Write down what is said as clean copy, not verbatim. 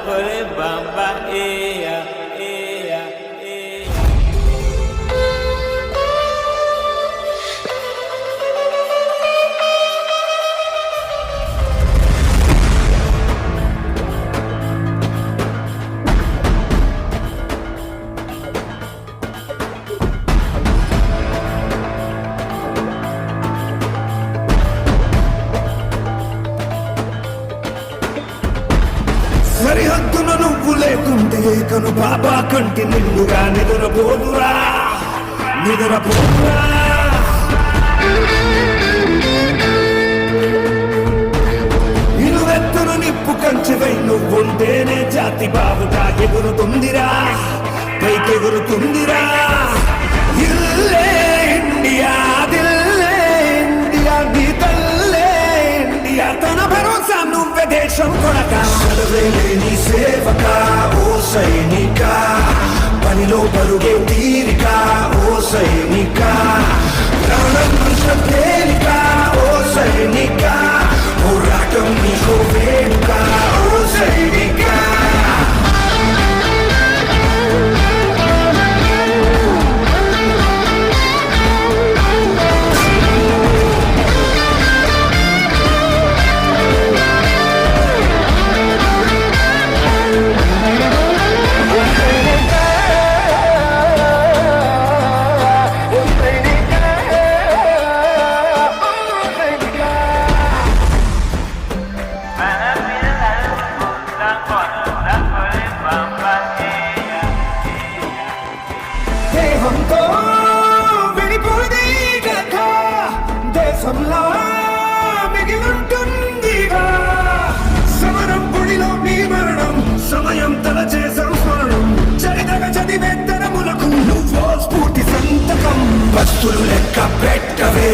dakore bamba eya eya eya. సరిహద్దున నువ్వు లేకుంటే కను బాబా కంటి నిండుగా నిద్రపోదురా నిద్రపోదురా. నిలువెత్తును నిప్పు కంచెవై నువ్వుంటేనే జాతి బావుగా ఎగురుతుందిరా పైకెగురుతుందిరా. ఇల్లే ఇండియా దిల్లే ఇండియా నీ తల్లే ఇండియా తన భరోసా నువ్వే దేశం కొడక. చదవేలేని సేవక ఓ సైనిక పనిలో పరుగే తీరిక ఓ సైనిక ప్రాణం తేలిక ఓ సైనిక పోరాటం నీకో వేడుక ఓ సైనిక. దేహంతో విడిపోదే కథ దేశంలో మిగిలుంటుందిగా. సమరం పొడిలో నీ మరణం సమయం తలచే సంస్మరణం చరితగా చదివే తరములకు నువ్వో స్ఫూర్తి సంతకం. వస్తులు లెక్క పెట్టవే